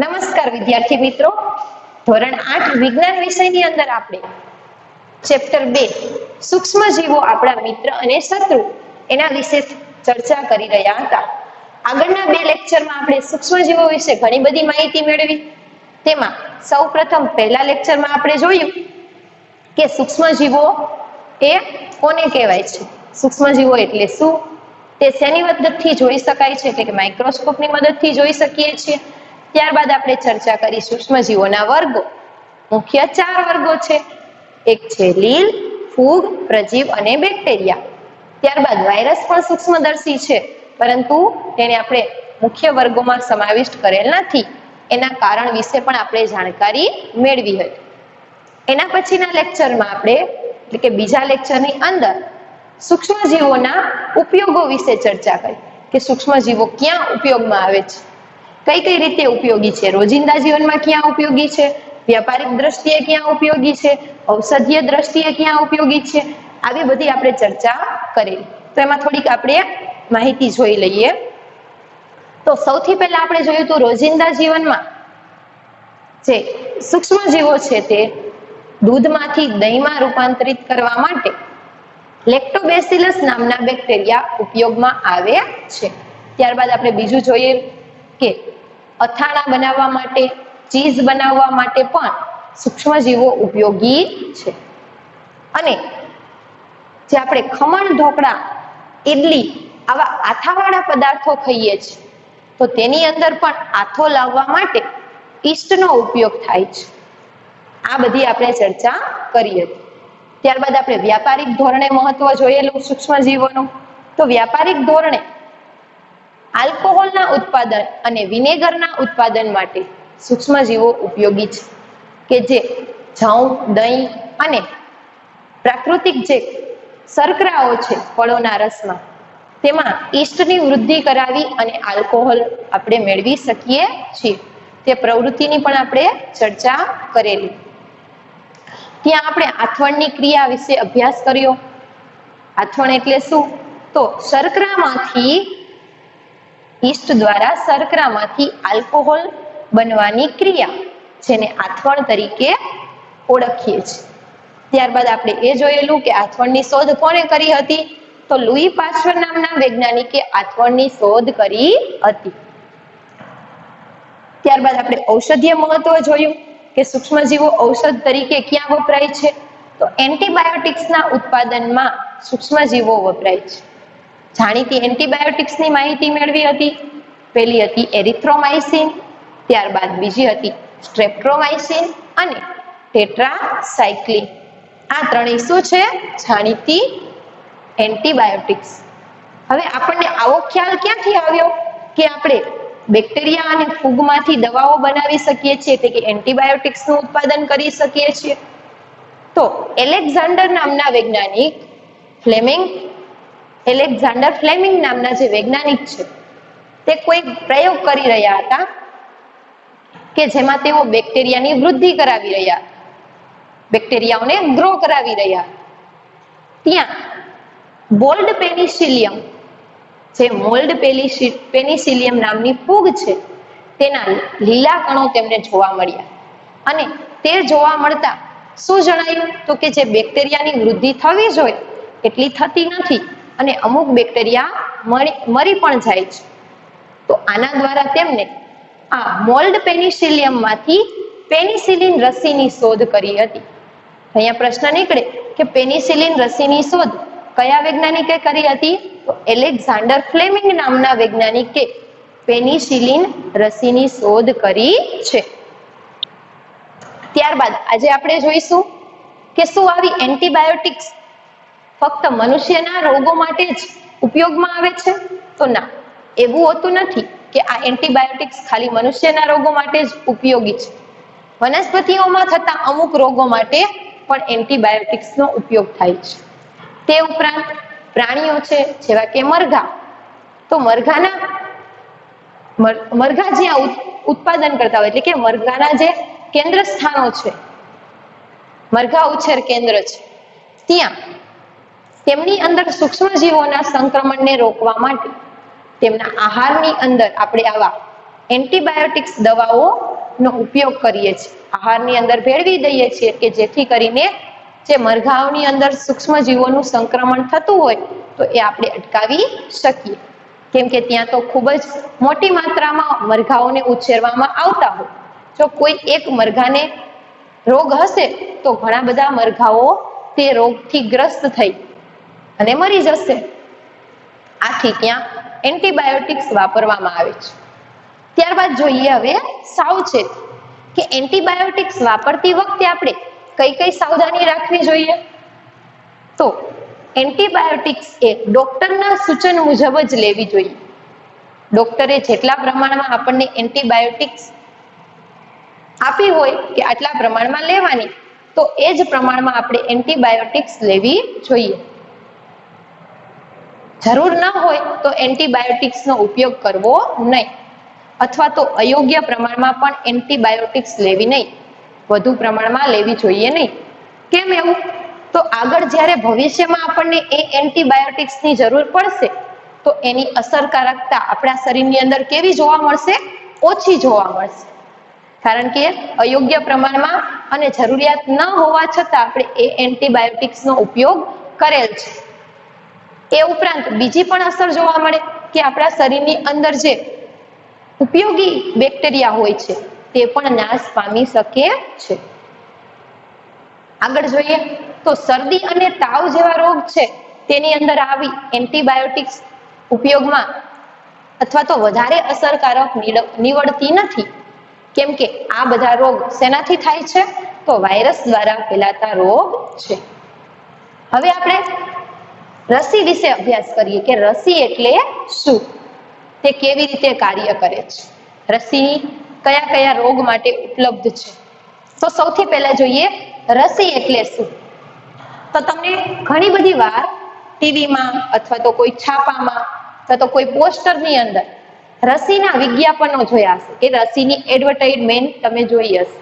નમસ્કાર વિદ્યાર્થી મિત્રો, ધોરણ 8 વિજ્ઞાન વિષયની અંદર આપણે ચેપ્ટર 2 સૂક્ષ્મજીવો આપણા મિત્ર અને શત્રુ એના વિશે ચર્ચા કરી રહ્યા હતા. આગળના બે લેક્ચરમાં આપણે સૂક્ષ્મજીવો વિશે ઘણી બધી માહિતી મેળવી. તેમાં સૌપ્રથમ પહેલા લેક્ચરમાં આપણે જોયું કે સૂક્ષ્મજીવો એ કોને કહેવાય છે, સૂક્ષ્મજીવો એટલે શું, તે શેની મદદથી જોઈ શકાય છે, એટલે કે માઇક્રોસ્કોપની મદદથી જોઈ શકીએ છીએ. ત્યારબાદ આપણે ચર્ચા કરી સૂક્ષ્મજીવોના વર્ગો. મુખ્ય 4 વર્ગો છે. એક છે લીલ, ફૂગ, પ્રજીવ અને બેક્ટેરિયા. ત્યારબાદ વાયરસ પણ સૂક્ષ્મદર્શી છે, પરંતુ તેને આપણે મુખ્ય વર્ગોમાં સમાવિષ્ટ કરેલ નથી. એના કારણ વિશે પણ આપણે જાણકારી મેળવી હતી. એના પછીના લેક્ચરમાં આપણે એટલે કે બીજા લેક્ચરની અંદર સૂક્ષ્મજીવોના ઉપયોગો વિશે ચર્ચા કરી કે સૂક્ષ્મજીવો ક્યાં ઉપયોગમાં આવે છે, કઈ કઈ રીતે ઉપયોગી છે, રોજિંદા જીવનમાં ક્યાં ઉપયોગી છે, વ્યાપારિક દ્રષ્ટિએ ક્યાં ઉપયોગી છે, ઔષધીય દ્રષ્ટિએ ક્યાં ઉપયોગી છે, આવી બધી આપણે ચર્ચા કરેલી. તો એમાં થોડીક આપણે માહિતી જોઈ લઈએ. તો સૌથી પહેલા આપણે જોયું તો રોજિંદા જીવનમાં જે સૂક્ષ્મજીવો છે તે દૂધમાંથી દહીંમાં રૂપાંતરિત કરવા માટે લેક્ટોબેસિલસ નામના બેક્ટેરિયા ઉપયોગમાં આવે છે. ત્યારબાદ આપણે બીજું જોઈએ કે અથાણા બનાવવા માટે, ચીઝ બનાવવા માટે પણ સૂક્ષ્મજીવો ઉપયોગી છે. અને જે આપણે ખમણ, ઢોકળા, ઇડલી આવા આથાવાળા પદાર્થો ખાઈએ છીએ તો તેની અંદર પણ આથો લાવવા માટે ઈસ્ટનો ઉપયોગ થાય છે. આ બધી આપણે ચર્ચા કરી હતી. ત્યારબાદ આપણે વ્યાપારિક ધોરણે મહત્વ જોયેલું સૂક્ષ્મજીવોનું. તો વ્યાપારિક ધોરણે આલ્કોહોલના ઉત્પાદન અને વિનેગરના ઉત્પાદન માટે સૂક્ષ્મજીવો ઉપયોગી છે, કે જે ઘઉં, દહીં અને પ્રાકૃતિક જે શર્કરાઓ છે ફળોના રસમાં, તેમાં ઈસ્ટની વૃદ્ધિ કરાવી અને આલ્કોહોલ આપણે મેળવી શકીએ છીએ. તે પ્રવૃત્તિની પણ આપણે ચર્ચા કરેલી. ત્યાં આપણે આથવણની ક્રિયા વિશે અભ્યાસ કર્યો. આથવણ એટલે શું? તો શર્કરામાંથી ઈસ્ટ દ્વારા શર્કરામાંથી આલ્કોહોલ બનવાની ક્રિયા, જેને આથવણ તરીકે ઓળખીએ છીએ. ત્યારબાદ આપણે એ જોયેલું કે આથવણની શોધ કોણે કરી હતી? તો લુઈ પાશ્ચર નામના વૈજ્ઞાનિકે આથવણની શોધ કરી હતી. ત્યારબાદ આપણે ઔષધીય મહત્વ જોયું કે સૂક્ષ્મજીવો ઔષધ તરીકે ક્યાં વપરાય છે? તો એન્ટીબાયોટિક્સના ઉત્પાદનમાં સૂક્ષ્મજીવો વપરાય છે. જાણીતી એન્ટીબાયોટિક્સની માહિતી મેળવી હતી. પહેલી હતી એરિથ્રોમાઇસિન, ત્યારબાદ બીજી હતી સ્ટ્રેપ્ટોમાઇસિન અને ટેટ્રાસાઇક્લિન. આ ત્રણેય શું છે? જાણીતી એન્ટીબાયોટિક્સ. હવે આપણને આવો ખ્યાલ ક્યાંથી આવ્યો કે આપણે બેક્ટેરિયા અને ફૂગમાંથી દવાઓ બનાવી શકીએ છીએ, એટલે કે એન્ટીબાયોટિક્સનું ઉત્પાદન કરી શકીએ છીએ? તો એલેક્ઝાન્ડર નામના વૈજ્ઞાનિક એલેક્ઝાન્ડર ફ્લેમિંગ નામના જે વૈજ્ઞાનિક છે તે કોઈ પ્રયોગ કરી રહ્યા હતા કે જેમાં તેઓ બેક્ટેરિયાની વૃદ્ધિ કરાવી રહ્યા, બેક્ટેરિયાઓને ગ્રો કરાવી રહ્યા. ત્યાં બોલ્ડ પેનિસિલિયમ, જે મોલ્ડ પેનિસિલિયમ નામની ફૂગ છે, તેના લીલા કણો તેમને જોવા મળ્યા. અને તે જોવા મળતા શું જણાયું? તો કે જે બેક્ટેરિયાની વૃદ્ધિ થવી જોઈએ એટલી થતી નથી અને અમુક બેક્ટેરિયા મરી પણ જાય છે. તો આના દ્વારા તેમને આ મોલ્ડ પેનિસિલિયમમાંથી પેનિસિલિન રસીની શોધ કરી હતી. અહીંયા પ્રશ્ન નીકળે કે પેનિસિલિન રસીની શોધ કયા વૈજ્ઞાનિકે કરી હતી? તો એલેક્ઝાન્ડર ફ્લેમિંગ નામના વૈજ્ઞાનિકે પેનિસિલિન રસીની શોધ કરી છે. ત્યારબાદ આજે આપણે જોઈશું કે શું આવી એન્ટીબાયોટિક્સ ફક્ત મનુષ્યના રોગો માટે જ ઉપયોગમાં આવે છે? તો ના, એવું હોતું નથી કે આ એન્ટીબાયોટિક્સ ખાલી મનુષ્યના રોગો માટે જ ઉપયોગી છે. વનસ્પતિઓમાં થતા અમુક રોગો માટે પણ એન્ટીબાયોટિક્સનો ઉપયોગ થાય છે. તે ઉપરાંત પ્રાણીઓ છે જેવા કે મરઘા, તો મરઘા જ્યાં ઉત્પાદન કરતા હોય, એટલે કે મરઘાના જે કેન્દ્ર સ્થાનો છે, મરઘા ઉછેર કેન્દ્ર છે, ત્યાં તેમની અંદર સૂક્ષ્મજીવોના સંક્રમણને રોકવા માટે તેમના આહારની અંદર આપણે આવા એન્ટીબાયોટિક્સ દવાઓ નો ઉપયોગ કરીએ છીએ, આહારની અંદર ભેળવી દઈએ છીએ કે જેથી કરીને જે મરઘાઓની અંદર સૂક્ષ્મ જીવોનું સંક્રમણ થતું હોય તો એ આપણે અટકાવી શકીએ, કેમ કે ત્યાં તો ખૂબ જ મોટી માત્રામાં મરઘાઓને ઉછેરવામાં આવતા હોય. જો કોઈ એક મરઘાને રોગ હશે તો ઘણા બધા મરઘાઓ તે રોગથી ગ્રસ્ત થઈ અને મરી જશે. આથી ત્યાં એન્ટીબાયોટિક્સ વાપરવામાં આવે છે. ત્યારબાદ જોઈએ હવે સાવચેત કે એન્ટીબાયોટિક્સ વાપરતી વખતે આપણે કઈ કઈ સાવધાની રાખવી જોઈએ. તો એન્ટીબાયોટિક્સ એ ડોક્ટરના સૂચન મુજબ જ લેવી જોઈએ. ડોક્ટરે જેટલા પ્રમાણમાં આપણને એન્ટીબાયોટિક્સ આપી હોય કે આટલા પ્રમાણમાં લેવાની, તો એ જ પ્રમાણમાં આપણે એન્ટીબાયોટિક્સ લેવી જોઈએ. જરૂર ન હોય તો એન્ટીબાયોટિક્સનો ઉપયોગ કરવો નહીં, અથવા તો અયોગ્ય પ્રમાણમાં પણ એન્ટીબાયોટિક્સ લેવી નહીં, વધુ પ્રમાણમાં લેવી જોઈએ નહીં. કેમ એવું? તો આગળ જ્યારે ભવિષ્યમાં આપણને એ એન્ટીબાયોટિક્સની જરૂર પડશે તો એની અસરકારકતા આપણા શરીરની અંદર કેવી જોવા મળશે? ઓછી જોવા મળશે. કારણ કે અયોગ્ય પ્રમાણમાં અને જરૂરિયાત ન હોવા છતાં આપણે એ એન્ટીબાયોટિક્સનો ઉપયોગ કરેલ છે. એ ઉપરાંત બીજી પણ અસર જોવા મળે કે આપણા શરીરની અંદર જે ઉપયોગી બેક્ટેરિયા હોય છે તે પણ નાશ પામી શકે છે. આગળ જોઈએ તો શરદી અને તાવ જેવા રોગ છે તેની અંદર આવી એન્ટીબાયોટિક્સ ઉપયોગમાં અથવા તો વધારે અસરકારક નીવડતી નથી, કેમ કે આ બધા રોગ શેનાથી થાય છે? તો વાયરસ દ્વારા ફેલાતા રોગ છે. હવે આપણે રસી વિશે અભ્યાસ કરીએ કે રસી એટલે શું, તે કેવી રીતે કાર્ય કરે છે, રસી કયા કયા રોગ માટે ઉપલબ્ધ છે. તો સૌથી પહેલા જોઈએ રસી એટલે શું. તો તમને ઘણી બધી વાર ટીવીમાં અથવા તો કોઈ છાપામાં અથવા તો કોઈ પોસ્ટરની અંદર રસીના વિજ્ઞાપનો જોયા હશે, એ રસીની એડવર્ટાઇઝમેન્ટ તમે જોઈ હશે.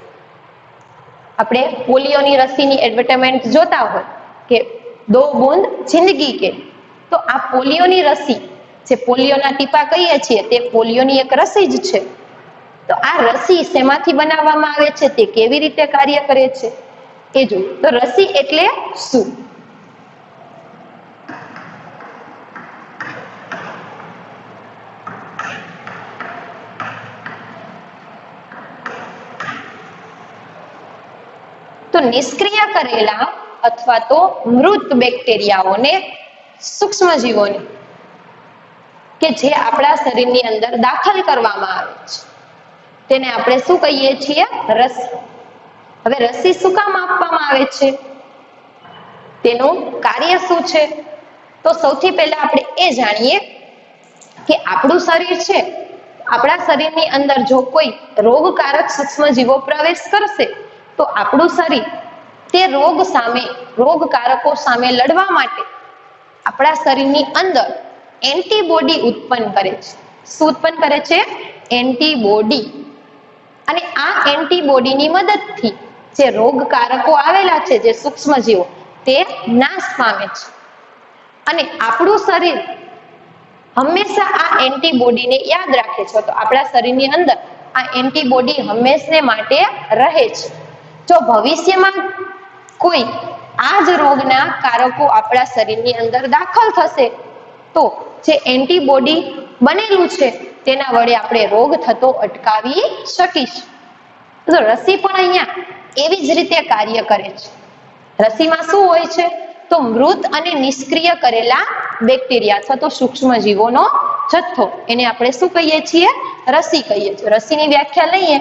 આપણે પોલિયોની રસીની એડવર્ટાઇઝમેન્ટ જોતા હોય કે 2 બૂંદ જિંદગી કે, તો આ પોલિયોની રસી, જે પોલિયોના ટીપા કહીએ છીએ તે પોલિયોની એક રસી જ છે. તો આ રસી શેમાંથી બનાવવામાં આવે છે, તે કેવી રીતે કાર્ય કરે છે એ જોઈએ. તો રસી એટલે શું? તો નિષ્ક્રિય કરેલા અથવા તો મૃત બેક્ટેરિયાઓને, સૂક્ષ્મજીવોને કે જે આપણા શરીરની અંદર દાખલ કરવામાં આવે છે તેને આપણે શું કહીએ છીએ? રસી. હવે રસી શું કામ આપવામાં આવે છે, તેનું કાર્ય શું છે? તો સૌથી પહેલા આપણે એ જાણીએ કે આપણું શરીર છે, આપણા શરીરની અંદર જો કોઈ રોગકારક સૂક્ષ્મજીવો પ્રવેશ કરશે તો આપણું શરીર તે રોગ સામે, રોગકારકો સામે લડવા માટે આપણા શરીરની અંદર એન્ટીબોડી ઉત્પન્ન કરે છે. શું ઉત્પન્ન કરે છે? એન્ટીબોડી. અને આ એન્ટીબોડીની મદદથી જે રોગકારકો આવેલા છે, જે સૂક્ષ્મજીવો, તે નાશ પામે છે. અને આપણું શરીર હંમેશા આ એન્ટીબોડીને યાદ રાખે છે, તો આપણા શરીરની અંદર આ એન્ટીબોડી હંમેશને માટે રહે છે. જો ભવિષ્યમાં કોઈ આ જ રોગના કારકો આપણા શરીરની અંદર દાખલ થશે તો જે એન્ટીબોડી બનેલું છે તેના વડે આપણે રોગ થતો અટકાવી શકીશું. તો રસી પણ અહીંયા એવી જ રીતે કાર્ય કરે છે. રસીમાં શું હોય છે? તો મૃત અને નિષ્ક્રિય કરેલા બેક્ટેરિયા અથવા તો સૂક્ષ્મજીવોનો જથ્થો, એને આપણે શું કહીએ છીએ? રસી કહીએ છીએ. રસીની વ્યાખ્યા લઈએ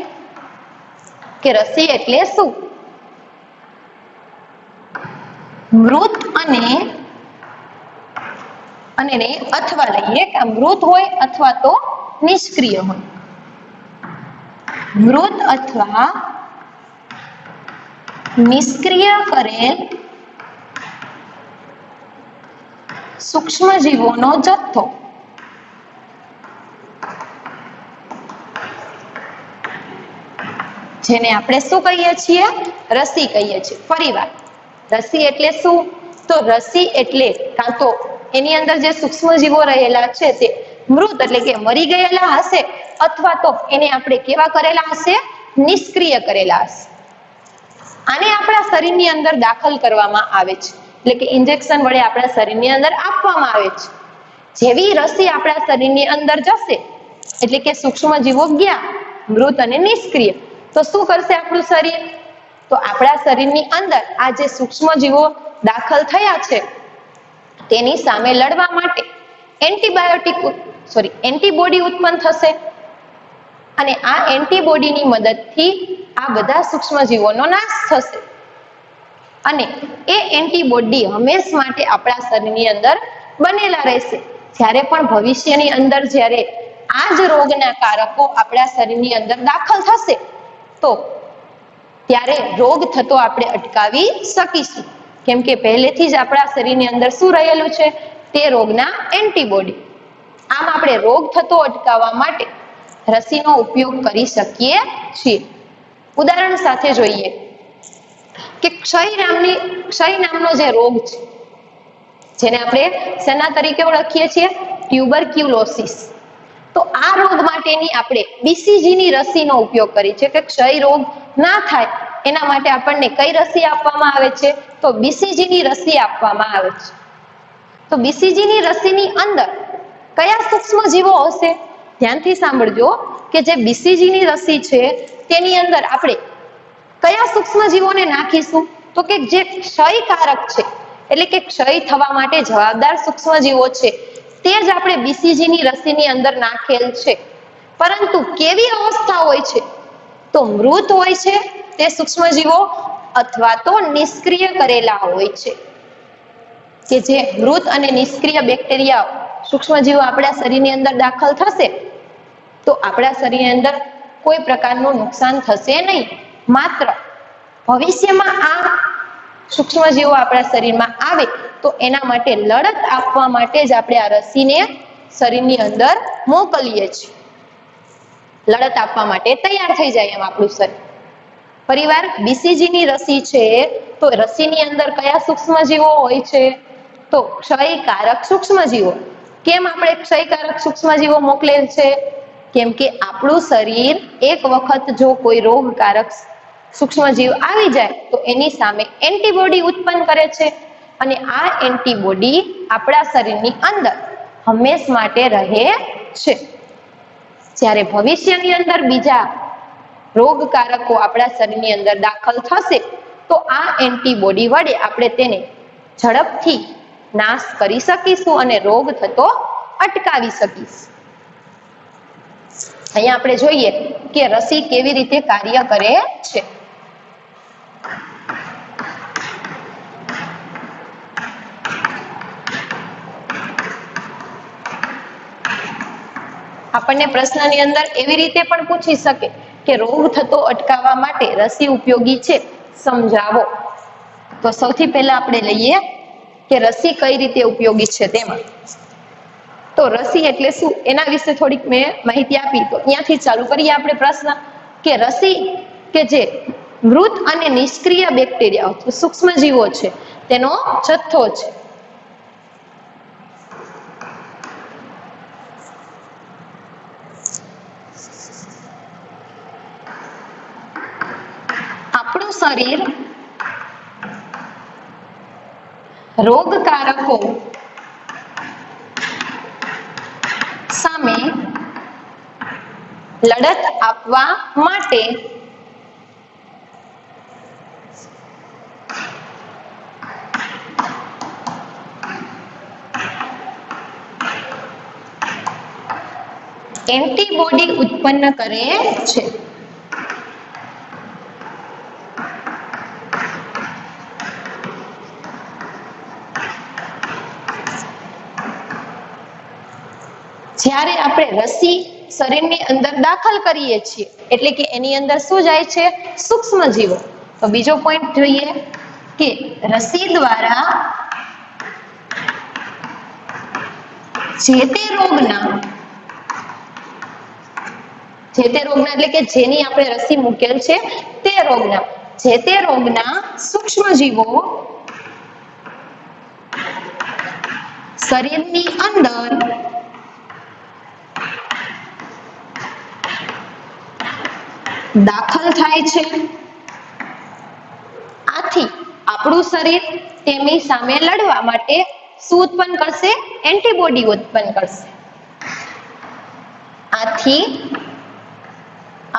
કે રસી એટલે શું? મૃત અને અથવા લઈએ કે મૃત હોય અથવા તો નિષ્ક્રિય હોય. મૃત અથવા નિષ્ક્રિય કરેલ સૂક્ષ્મજીવોનો જથ્થો જેને આપણે શું કહીએ છીએ? રસી કહીએ છીએ. ફરીવાર, રસી એટલે શું? તો રસી એટલે કાં તો એની અંદર જે સૂક્ષ્મજીવો રહેલા છે તે મૃત એટલે કે મરી ગયેલા હશે, અથવા તો એને આપણે કેવા કરેલા હશે? નિષ્ક્રિય કરેલા હશે. આને આપણા શરીરની અંદર દાખલ કરવામાં આવે છે, એટલે કે ઇન્જેક્શન વડે આપણા શરીરની અંદર આપવામાં આવે છે. જેવી રસી આપણા શરીરની અંદર જશે એટલે કે સૂક્ષ્મ જીવો ગયા મૃત અને નિષ્ક્રિય, તો શું કરશે આપણું શરીર? તો આપણા શરીરની અંદર આ જે સૂક્ષ્મ જીવો દાખલ થયા છે તેની સામે લડવા માટે એન્ટીબોડી ઉત્પન્ન થશે અને આ એન્ટીબોડીની મદદથી આ બધા સૂક્ષ્મ જીવોનો નાશ થશે અને એ એન્ટીબોડી હંમેશ માટે આપણા શરીરની અંદર બનેલા રહેશે. જ્યારે પણ ભવિષ્યની અંદર જ્યારે આ જ રોગના કારકો આપણા શરીરની અંદર દાખલ થશે તો ત્યારે રોગ થતો આપણે અટકાવી શકીશું, કેમ કે પહેલેથી જ આપણા શરીરની અંદર શું રહેલું છે? તે રોગના એન્ટીબોડી. આમ આપણે રોગ થતો અટકાવવા માટે રસીનો ઉપયોગ કરી શકીએ છીએ. ઉદાહરણ સાથે જોઈએ કે ક્ષય નામનો જે રોગ છે, જેને આપણે શેના તરીકે ઓળખીએ છીએ? ટ્યુબરક્યુલોસિસ. તો આ રોગ માટેની આપણે બીસીજીની રસીનો ઉપયોગ કરી છે કે ક્ષય રોગ ના થાય એના માટે આપણને કઈ રસી આપવામાં આવે છે? તો બીસીજીની રસી આપવામાં આવે છે. તો બીસીજીની રસીની અંદર કયા સૂક્ષ્મ જીવો હશે? ધ્યાનથી સાંભળજો કે જે બીસીજીની રસી છે તેની અંદર આપણે કયા સૂક્ષ્મ જીવોને નાખીશું? તો કે જે ક્ષયકારક છે, એટલે કે ક્ષય થવા માટે જવાબદાર સૂક્ષ્મ જીવો છે તે જ આપણે બીસીજીની રસીની અંદર નાખેલ છે. પરંતુ કેવી અવસ્થા હોય છે? તો મૃત હોય છે તે સૂક્ષ્મ જીવો અથવા તો નિષ્ક્રિય કરેલા હોય છે. કે જે મૃત અને નિષ્ક્રિય બેક્ટેરિયા સૂક્ષ્મ જીવો આપણા શરીરની અંદર દાખલ થશે તો આપણા શરીરની અંદર કોઈ પ્રકારનું નુકસાન થશે નહીં. માત્ર ભવિષ્યમાં આ સૂક્ષ્મ જીવો આપણા શરીરમાં આવે તો એના માટે લડત આપવા માટે જ આપણે આ રસીને શરીરની અંદર મોકલીએ છીએ. લડત આપવા માટે તૈયાર થઈ જાય એમ આપણું શરીર. પરિવાર બીસીજીની રસી છે તો રસીની અંદર કયા સૂક્ષ્મ જીવો હોય છે? તો ક્ષયકારક સૂક્ષ્મ જીવો. કેમ આપણે ક્ષયકારક સૂક્ષ્મ જીવો મોકલેલ છે? કેમ કે આપણું શરીર એક વખત જો કોઈ રોગકારક સૂક્ષ્મ જીવ આવી જાય તો એની સામે એન્ટીબોડી ઉત્પન્ન કરે છે અને આ એન્ટીબોડી આપણા શરીરની અંદર હંમેશ માટે રહે છે. જ્યારે ભવિષ્યની અંદર બીજા રોગકારકો આપણા શરીરની અંદર દાખલ થશે તો આ એન્ટીબોડી વડે આપણે તેને ઝડપથી નાશ કરી શકીશું અને રોગ થતો અટકાવી શકીશું. અહીંયા આપણે જોઈએ કે રસી કેવી રીતે કાર્ય કરે છે. આપણને પ્રશ્નની અંદર એવી રીતે પણ પૂછી શકે કે રોગ થતો અટકાવવા માટે રસી ઉપયોગી છે, સમજાવો. તો સૌથી પહેલા આપણે લઈએ કે રસી કઈ રીતે ઉપયોગી છે તેમાં. તો રસી એટલે શું એના વિશે થોડીક મેં માહિતી આપી. તો અહીંયાથી ચાલુ કરીએ આપણે પ્રશ્ન કે રસી કે જે મૃત અને નિષ્ક્રિય બેક્ટેરિયા સૂક્ષ્મ જીવો છે તેનો જથ્થો છે. આપણું શરીર રોગકારકો સામે લડત આપવા માટે એન્ટીબોડી ઉત્પન્ન કરે છે. જ્યારે આપણે રસી શરીરની અંદર દાખલ કરીએ છીએ એટલે કે એની અંદર શું જાય છે? સૂક્ષ્મ જીવો. તો બીજો પોઈન્ટ જોઈએ કે રસી દ્વારા જે તે રોગના એટલે કે જેની આપણે રસી મૂકેલ છે તે રોગના જે તે રોગના સૂક્ષ્મ જીવો શરીરની અંદર દાખલ થાય છે, આથી આપણું શરીર તેમની સામે લડવા માટે શું ઉત્પન્ન કરશે? એન્ટીબોડી ઉત્પન્ન કરશે. આથી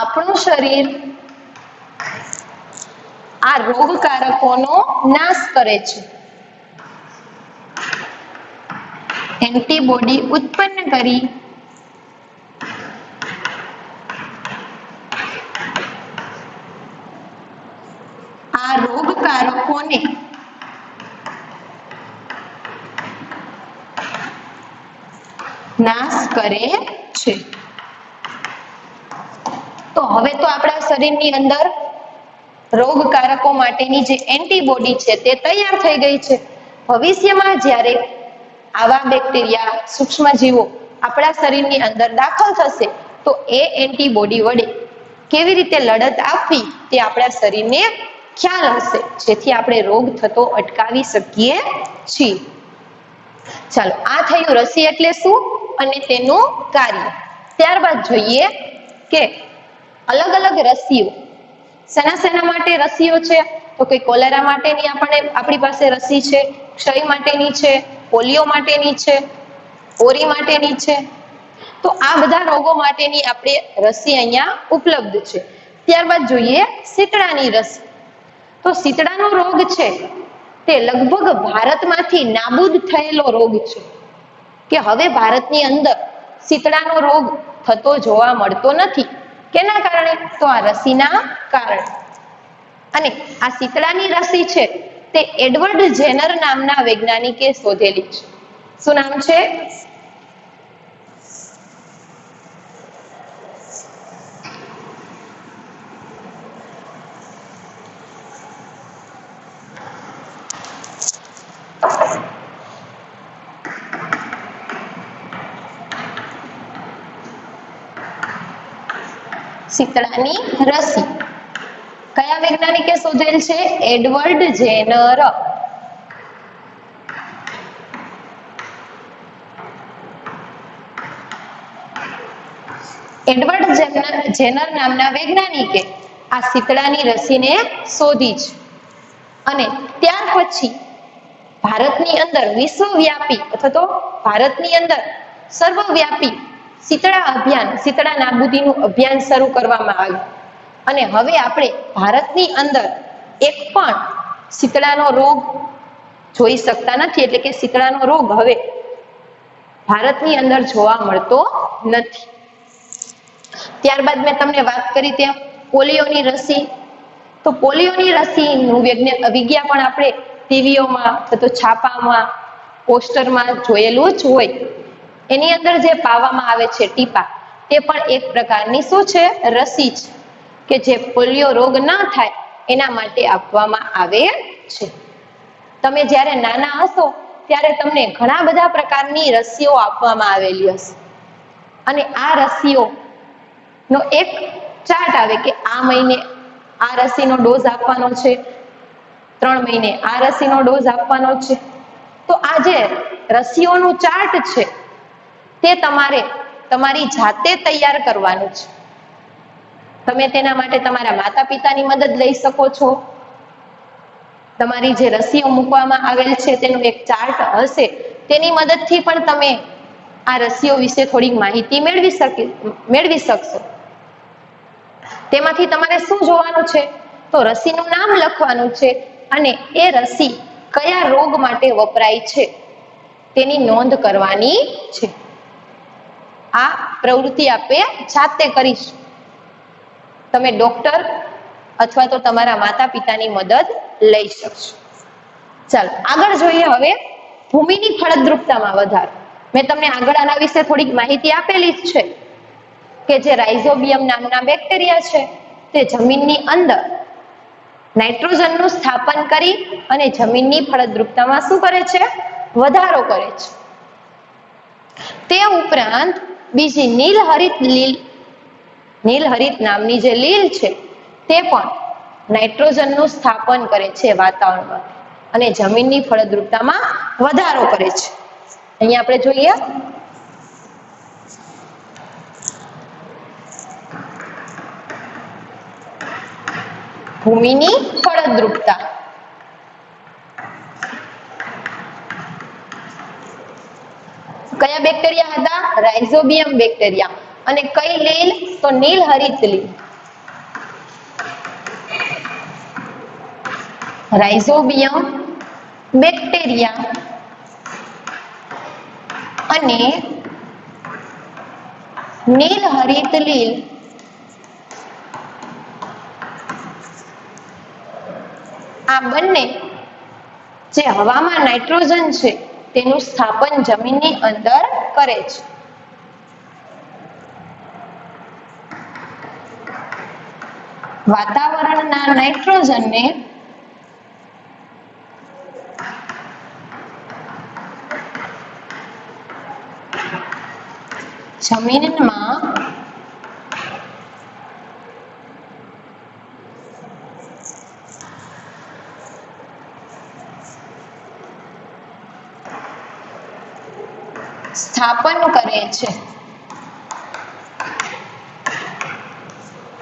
આપણું શરીર આ રોગકારકોનો નાશ કરે છે. એન્ટીબોડી ઉત્પન્ન કરી આ રોગકારકોને નાશ કરે છે. તો હવે તો આપણા શરીરની અંદર રોગકારકો માટેની જે એન્ટીબોડી છે તે તૈયાર થઈ ગઈ છે. ભવિષ્યમાં જ્યારે આવા બેક્ટેરિયા, સૂક્ષ્મજીવો આપણા શરીરની અંદર દાખલ થશે તો એ એન્ટીબોડી વડે કેવી રીતે લડત આપવી તે આપણા શરીરને ખ્યાલ હશે, જેથી આપણે રોગ થતો અટકાવી શકીએ છીએ. ચાલો, આ થયું રસી એટલે શું અને તેનું કાર્ય. ત્યારબાદ જોઈએ કે અલગ અલગ રસીઓ શેના માટે રસીઓ છે? તો કે કોલેરા માટેની આપણી પાસે રસી છે, ક્ષય માટેની છે, પોલિયો માટેની છે, ઓરી માટેની છે. તો આ બધા રોગો માટેની આપણે રસી અહીંયા ઉપલબ્ધ છે. ત્યારબાદ જોઈએ શીતળાની રસી. તો શીતળાનો રોગ છે તે લગભગ ભારતમાંથી નાબૂદ થયેલો રોગ છે, કે હવે ભારતની અંદર શીતળાનો રોગ થતો જોવા મળતો નથી. કેના કારણે? તો આ રસીના કારણે. અને આ શીતળાની રસી છે તે એડવર્ડ જેનર નામના વૈજ્ઞાનિકે શોધેલી છે. શું નામ છે? શીતળાની રસી કયા વૈજ્ઞાનિકે શોધેલ છે? Edward Zener. એડવર્ડ જેનર નામના વૈજ્ઞાનિકે આ શીતળાની રસીને શોધી છે. અને ત્યાર પછી ભારતની અંદર વિશ્વવ્યાપી અથવા તો ભારતની અંદર સર્વવ્યાપી શીતળા અભિયાન, શીતળા નાબૂદીનું અભિયાન શરૂ કરવામાં આવ્યું. અને હવે આપણે ભારતની અંદર એક પણ શીતળાનો રોગ જોઈ શકતા નથી, એટલે કે શીતળાનો રોગ હવે ભારતની અંદર જોવા મળતો નથી. ત્યારબાદ મેં તમને વાત કરી તેમ પોલિયોની રસી. તો પોલિયોની રસીનું વિજ્ઞાપન આપણે ટીવીઓમાં અથવા તો છાપામાં, પોસ્ટરમાં જોયેલું જ હોય. એની અંદર જે પાવામાં આવે છે ટીપા, તે પણ એક પ્રકારની શું છે? રસી છે, કે જે પોલિયો રોગ ના થાય એના માટે આપવામાં આવે છે. તમે જ્યારે નાના હશો ત્યારે તમને ઘણા બધા પ્રકારની રસીઓ આપવામાં આવેલી હશે, અને આ રસીઓનો એક ચાર્ટ આવે કે આ મહિને આ રસીનો ડોઝ આપવાનો છે, 3 મહિને આ રસીનો ડોઝ આપવાનો છે. તો આ જે રસીઓનું ચાર્ટ છે તે તમારે તમારી જાતે તૈયાર કરવાનું છે. તમે તેના માટે તમારા માતા પિતાની મદદ લઈ શકો છો. તમારી જે રસીઓ મૂકવામાં આવેલ છે તેનું એક ચાર્ટ હશે, તેની મદદથી પણ તમે આ રસીઓ વિશે થોડીક માહિતી મેળવી શકશો. તેમાંથી તમારે શું જોવાનું છે? તો રસીનું નામ લખવાનું છે અને એ રસી કયા રોગ માટે વપરાય છે તેની નોંધ કરવાની છે. આ પ્રવૃત્તિ આપણે જાતે કરીશું. તમે ડોક્ટર અથવા તો તમારા માતા પિતાની મદદ લઈ શકશો. ચાલો આગળ જોઈએ હવે ભૂમિની ફળદ્રુપતામાં વધારો. મેં તમને આગળ આના વિશે થોડીક માહિતી આપેલી જ છે કે જે રાઇઝોબિયમ નામના બેક્ટેરિયા છે તે જમીનની અંદર નાઇટ્રોજનનું સ્થાપન કરી અને જમીનની ફળદ્રુપતામાં શું કરે છે? વધારો કરે છે. તે ઉપરાંત બીજી નીલહરિત નામની જે લીલ છે તે પણ નાઇટ્રોજનનું સ્થાપન કરે છે વાતાવરણમાં અને જમીનની ફળદ્રુપતામાં વધારો કરે છે. અહીંયા આપણે જોઈએ ભૂમિની ફળદ્રુપતા. કયા બેક્ટેરિયા હતા? Rhizobium bacteria. અને કઈ લીલ? તો નીલહરિત લીલ. રાઇઝોબિયમ બેક્ટેરિયા અને નીલહરિત લીલ આ બંને જે હવામાં નાઇટ્રોજન છે તેનું સ્થાપન જમીનની અંદર કરે છે. વાતાવરણના નાઇટ્રોજનને જમીનમાં સ્થાપન કરે છે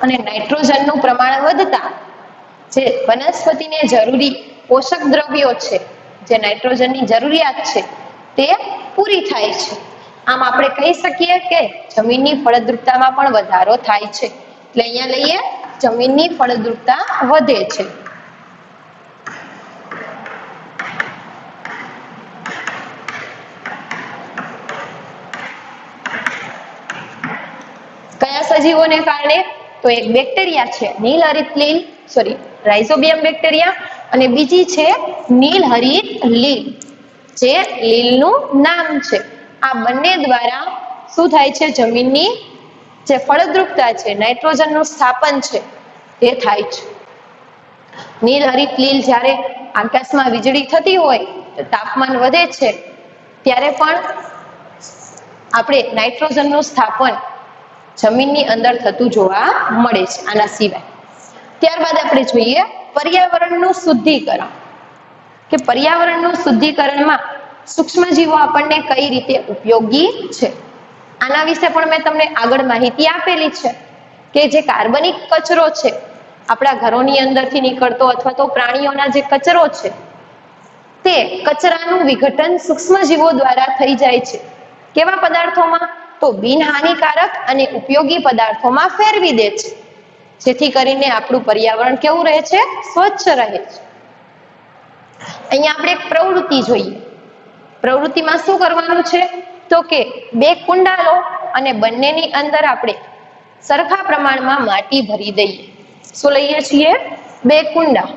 અને નાઇટ્રોજનનું પ્રમાણ વધતા જે વનસ્પતિને જરૂરી પોષક દ્રવ્યો છે, જે નાઇટ્રોજનની જરૂરિયાત છે તે પૂરી થાય છે. આમ આપણે કહી શકીએ કે જમીનની ફળદ્રુપતામાં પણ વધારો થાય છે. એટલે અહીંયા લઈએ જમીનની ફળદ્રુપતા વધે છે. કયા સજીવોને કારણે? તો એક બેક્ટેરિયા છે નીલહરિત લીલ, રાઇઝોબિયમ બેક્ટેરિયા, અને બીજી છે નીલહરિત લીલ, જે લીલનું નામ છે. આ બંને દ્વારા શું થાય છે? જમીનની જે ફળદ્રુપતા છે, નાઇટ્રોજનનું સ્થાપન છે તે થાય છે. નીલહરિત લીલ જ્યારે આકાશમાં વીજળી થતી હોય તો તાપમાન વધે છે ત્યારે પણ આપણે નાઇટ્રોજનનું સ્થાપન જમીનની અંદર થતું જોવા મળે છે. આના સિવાય ત્યારબાદ આપણે જોઈએ પર્યાવરણનું શુદ્ધિકરણ, કે પર્યાવરણનું શુદ્ધિકરણમાં સૂક્ષ્મજીવો આપણને કઈ રીતે ઉપયોગી છે. આના વિશે પણ મેં તમને આગળ માહિતી આપેલી છે કે જે કાર્બનિક કચરો છે, આપણા ઘરોની અંદરથી નીકળતો અથવા તો પ્રાણીઓના જે કચરો છે, તે કચરાનું વિઘટન સૂક્ષ્મજીવો દ્વારા થઈ જાય છે. કેવા પદાર્થોમાં? તો બિનહાનિકારક અને ઉપયોગી પદાર્થોમાં ફેરવી દે છે, જેથી કરીને આપણું પર્યાવરણ કેવું રહે છે? સ્વચ્છ રહે છે. અહીંયા આપણે એક પ્રવૃત્તિ જોઈએ. પ્રવૃત્તિમાં શું કરવાનું છે? તો કે બે કુંડા લો અને બંનેની અંદર આપણે સરખા પ્રમાણમાં માટી ભરી દઈએ. શું લઈએ છીએ? બે કુંડા.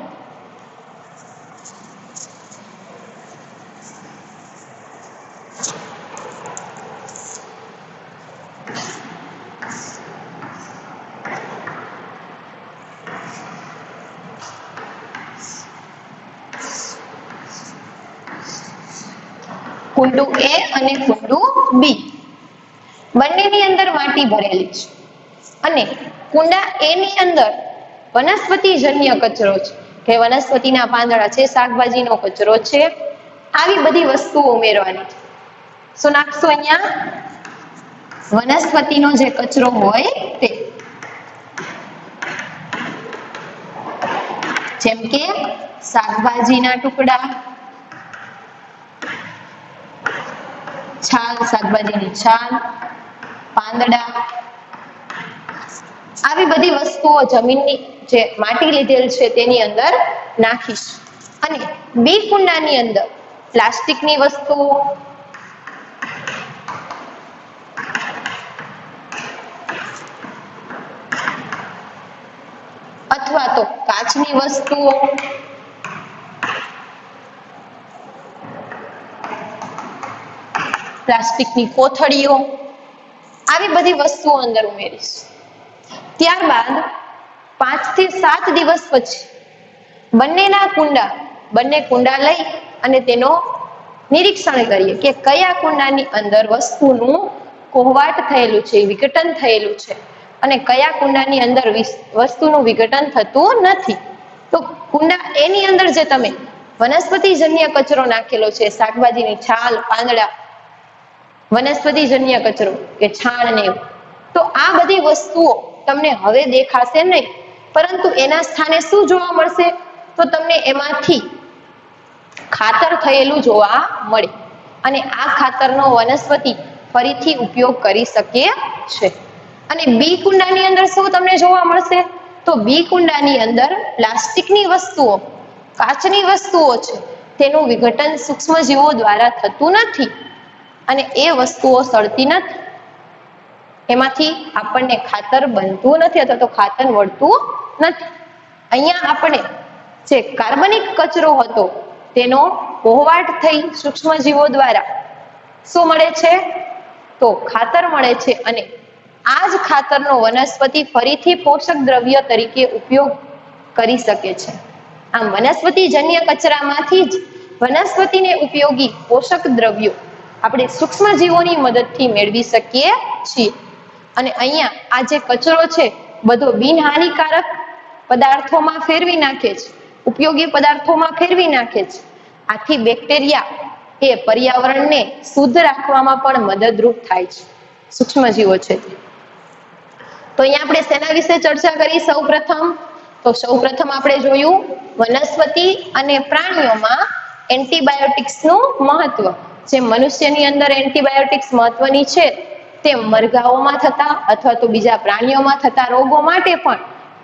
કુંડું A અને કુંડું B, બંનેની અંદર માટી ભરેલી છે અને કુંડા A ની અંદર વનસ્પતિજન્ય કચરો છે, કે વનસ્પતિના પાંદડા છે, શાકભાજીનો કચરો છે, આવી બધી વસ્તુઓ ઉમેરવાની છે. શું નાખશું અહીંયા? વનસ્પતિનો જે કચરો હોય તે, જેમ કે શાકભાજીના ટુકડા, છાલ, શાકભાજીની છાલ, પાંદડા, આવી બધી વસ્તુઓ જમીનની જે માટી લીધેલ છે તેની અંદર નાખીશું. અને બી કુંડાની અંદર પ્લાસ્ટિકની વસ્તુઓ, અથવા તો કાચની વસ્તુઓ, પ્લાસ્ટિકની કોથળીઓ, આવી બધી વસ્તુઓ અંદર ઉમેરીશું. ત્યારબાદ 5 થી 7 દિવસ પછી બંને કુંડા લઈ અને તેનો નિરીક્ષણ કરીએ કે કયા કુંડાની અંદર વસ્તુનું કોહવાટ થયેલું છે, વિઘટન થયેલું છે, અને કયા કુંડાની અંદર વસ્તુનું વિઘટન થતું નથી. તો કુંડા A ની અંદર જે તમે વનસ્પતિજન્ય કચરો નાખેલો છે, શાકભાજીની છાલ, પાંદડા, વનસ્પતિજન્ય કચરો કે છાણ ને એવું, તો આ બધી વસ્તુઓ તમને હવે દેખાશે નહીં, પરંતુ એના સ્થાને શું જોવા મળશે? તો તમને એમાંથી ખાતર થયેલું જોવા મળે અને આ ખાતરનો વનસ્પતિ ફરીથી ઉપયોગ કરી શકે છે. અને બી કુંડાની અંદર શું તમને જોવા મળશે? તો બી કુંડાની અંદર પ્લાસ્ટિકની વસ્તુઓ, કાચની વસ્તુઓ છે, તેનું વિઘટન સૂક્ષ્મજીવો દ્વારા થતું નથી અને એ વસ્તુઓ સળતી નથી. એમાંથી આપણને ખાતર બનતું નથી અથવા તો ખાતર મળતું નથી. અહીંયા આપણે જે કાર્બનિક કચરો હતો તેનો વહોવાટ થઈ સૂક્ષ્મજીવો દ્વારા શું મળે છે? તો ખાતર મળે છે અને આ જ ખાતરનો વનસ્પતિ ફરીથી પોષક દ્રવ્ય તરીકે ઉપયોગ કરી શકે છે. આમ વનસ્પતિજન્ય કચરામાંથી જ વનસ્પતિને ઉપયોગી પોષક દ્રવ્યો આપણે સૂક્ષ્મજીવોની મદદથી મેળવી શકીએ છીએ. અને અહીંયા આ જે કચરો છે બધો બિનહાનિકારક પદાર્થોમાં ફેરવી નાખે છે, ઉપયોગી પદાર્થોમાં ફેરવી નાખે છે. આથી બેક્ટેરિયા એ પર્યાવરણને શુદ્ધ રાખવામાં પણ મદદરૂપ થાય છે, સૂક્ષ્મજીવો છે. તો અહીંયા આપણે શેના વિશે ચર્ચા કરી? સૌપ્રથમ આપણે જોયું વનસ્પતિ અને પ્રાણીઓમાં એન્ટીબાયોટિક્સનું મહત્વ. જે મનુષ્યની અંદર એન્ટીબાયોટિક્સ મહત્વની છે તેમ મરઘાઓમાં થતા અથવા તો બીજા પ્રાણીઓમાં થતા રોગો માટે પણ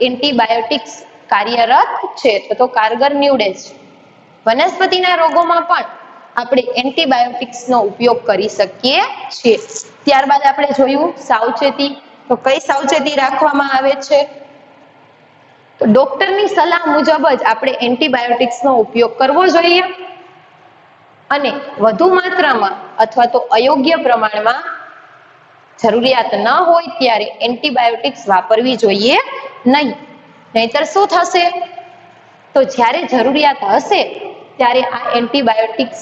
એન્ટીબાયોટિક્સ કાર્યરત છે તો કારગર નીવડે છે. વનસ્પતિના રોગોમાં પણ આપણે એન્ટીબાયોટિક્સનો ઉપયોગ કરી શકીએ છીએ. ત્યારબાદ આપણે જોયું સાવચેતી. તો કઈ સાવચેતી રાખવામાં આવે છે? તો ડોક્ટરની સલાહ મુજબ જ આપણે એન્ટીબાયોટિક્સનો ઉપયોગ કરવો જોઈએ અને વધુ માત્રામાં અથવા તો અયોગ્ય પ્રમાણમાં જરૂરિયાત ન હોય ત્યારે એન્ટીબાયોટિક્સ વાપરવી જોઈએ નહીં. નહીતર શું થશે? તો જ્યારે જરૂરિયાત હશે ત્યારે આ એન્ટીબાયોટિક્સ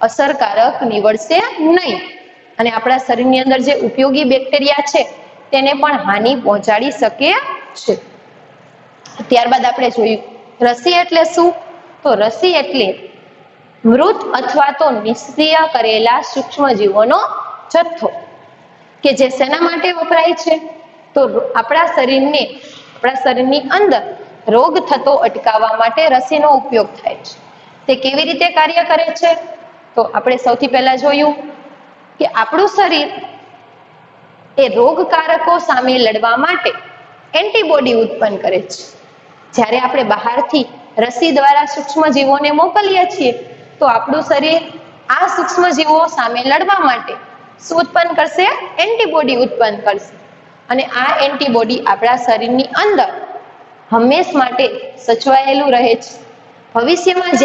અસરકારક નીવડશે નહીં અને આપણા શરીરની અંદર જે ઉપયોગી બેક્ટેરિયા છે તેને પણ હાનિ પહોંચાડી શકે છે. ત્યારબાદ આપણે જોયું રસી એટલે શું? તો રસી એટલે મૃત અથવા તો નિષ્ક્રિય કરેલા સૂક્ષ્મજીવોનો જથ્થો કે જે શેના માટે વપરાય છે? તો આપણા શરીરની અંદર રોગ થતો અટકાવવા માટે રસીનો ઉપયોગ થાય છે. તે કેવી રીતે કાર્ય કરે છે? તો આપણે સૌથી પહેલા જોયું કે આપણું શરીર એ રોગકારકો સામે લડવા માટે એન્ટીબોડી ઉત્પન્ન કરે છે. જ્યારે આપણે બહારથી રસી દ્વારા સૂક્ષ્મજીવોને મોકલીએ છીએ તો આપણું શરીર આ સૂક્ષ્મજીવો સામે લડવા માટે શું ઉત્પન્ન કરશે? એન્ટીબોડી ઉત્પન્ન કરશે અને આ એન્ટીબોડી આપણા શરીરની અંદર હંમેશ માટે સચવાયેલું રહે છે. ભવિષ્યમાં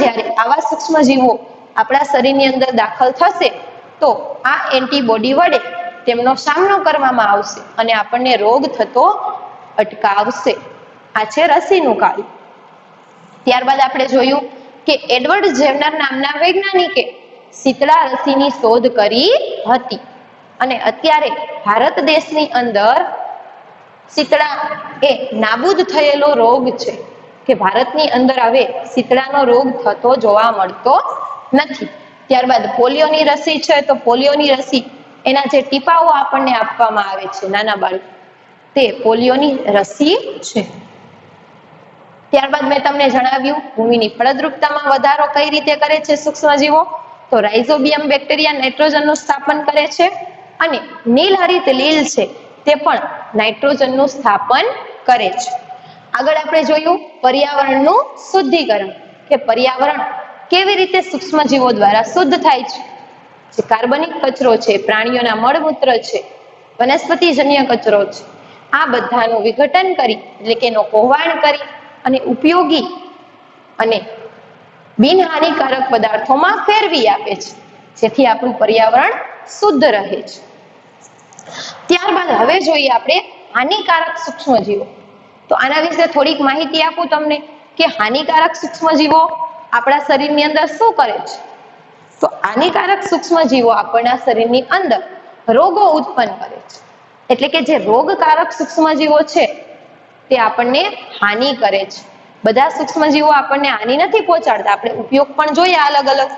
જ્યારે આવા સૂક્ષ્મજીવો આપણા શરીરની અંદર દાખલ થશે તો આ એન્ટીબોડી વડે તેમનો સામનો કરવામાં આવશે અને આપણને રોગ થતો અટકાવશે. આ છે રસીનું કાર્ય. ત્યારબાદ આપણે જોયું કે એડવર્ડ જેનર નામના વૈજ્ઞાનિકે શીતળા રસીની શોધ કરી હતી અને અત્યારે ભારત દેશની અંદર શીતળા એ નાબૂદ થયેલો રોગ છે કે ભારતની અંદર હવે શીતળાનો રોગ થતો જોવા મળતો નથી. ત્યારબાદ પોલિયોની રસી છે તો પોલિયોની રસી એના જે ટીપાઓ આપણને આપવામાં આવે છે નાના બાળકો તે પોલિયોની રસી છે. ત્યારબાદ મેં તમને જણાવ્યું ભૂમિની ફળદ્રુપતામાં વધારો કઈ રીતે કરે છે સૂક્ષ્મજીવો? તો રાઇઝોબિયમ બેક્ટેરિયા નાઇટ્રોજનનું સ્થાપન કરે છે અને નીલહરિત લીલ છે તે પણ નાઇટ્રોજનનું સ્થાપન કરે છે. આગળ આપણે જોયું પર્યાવરણનું શુદ્ધિકરણ કે પર્યાવરણ કેવી રીતે સૂક્ષ્મજીવો દ્વારા શુદ્ધ થાય છે. જે કાર્બનિક કચરો છે, પ્રાણીઓના મળમૂત્ર છે, વનસ્પતિજન્ય કચરો છે, આ બધાનું વિઘટન કરી એટલે કે એનો કોહવાણ કરી અને ઉપયોગી અને બિનહાનિકારક પદાર્થોમાં ફેરવી આપે છે જેથી આપણું પર્યાવરણ શુદ્ધ રહે છે. ત્યારબાદ હવે જોઈએ આપણે હાનિકારક સૂક્ષ્મજીવો. તો આના વિશે થોડીક માહિતી આપું તમને કે હાનિકારક સૂક્ષ્મજીવો આપણા શરીરની અંદર શું કરે છે? તો હાનિકારક સૂક્ષ્મજીવો આપણા શરીરની અંદર રોગો ઉત્પન્ન કરે છે. એટલે કે જે રોગકારક સૂક્ષ્મજીવો છે તે આપણને હાનિ કરે છે. બધા સૂક્ષ્મજીવો આપણને હાનિ નથી પહોંચાડતા, આપણે ઉપયોગ પણ જોઈએ અલગ અલગ.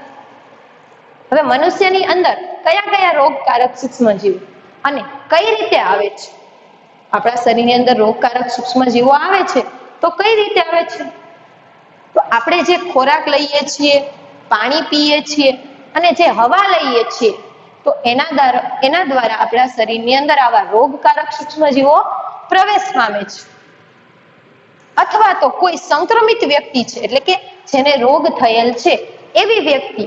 હવે મનુષ્યની અંદર કયા કયા રોગકારક સૂક્ષ્મજીવો અને કઈ રીતે આવે છે? આપણા શરીરની અંદર રોગકારક સૂક્ષ્મજીવો આવે છે તો કઈ રીતે આવે છે? તો આપણે જે ખોરાક લઈએ છીએ, પાણી પીએ છીએ અને જે હવા લઈએ છીએ તો એના દ્વારા આપણા શરીરની અંદર આવા રોગકારક સૂક્ષ્મજીવો પ્રવેશ પામે છે. અથવા તો કોઈ સંક્રમિત વ્યક્તિ છે એટલે કે જેને રોગ થયેલ છે એવી વ્યક્તિ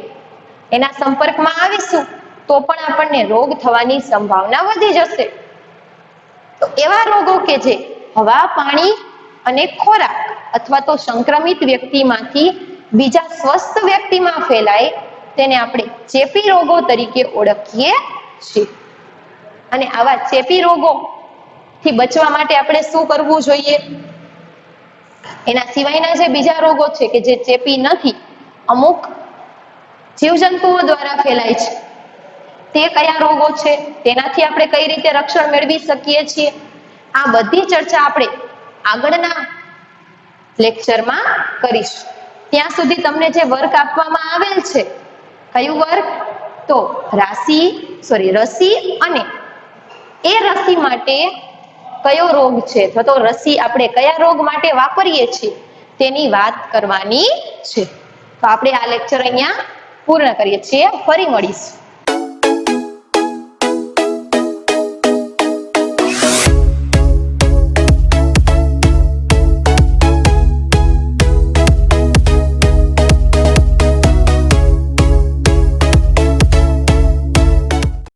એના સંપર્કમાં આવીશું તો પણ આપણને રોગ થવાની સંભાવના વધી જશે. તો એવા રોગો કે જે હવા, પાણી અને ખોરાક અથવા તો સંક્રમિત વ્યક્તિમાંથી બીજા સ્વસ્થ વ્યક્તિમાં ફેલાય તેને આપણે ચેપી રોગો તરીકે ઓળખીએ છીએ. અને આવા ચેપી રોગોથી બચવા માટે આપણે શું કરવું જોઈએ? એના સિવાયના જે બીજા રોગો છે કે જે ચેપી નથી, અમુક જીવજંતુઓ દ્વારા ફેલાય છે, તે કયા રોગો છે, તેનાથી આપણે કઈ રીતે રક્ષણ મેળવી શકીએ છીએ, આ બધી ચર્ચા આપણે આગળના લેક્ચરમાં કરીશું. ત્યાં સુધી તમને જે વર્ક આપવામાં આવેલ છે, કયું વર્ક? તો રસી અને એ રસી માટે કયો રોગ છે અથવા તો રસી આપણે કયા રોગ માટે વાપરીએ છીએ તેની વાત કરવાની છે. તો આપણે આ લેક્ચર અહીંયા પૂર્ણ કરીએ છીએ. ફરી મળીશું.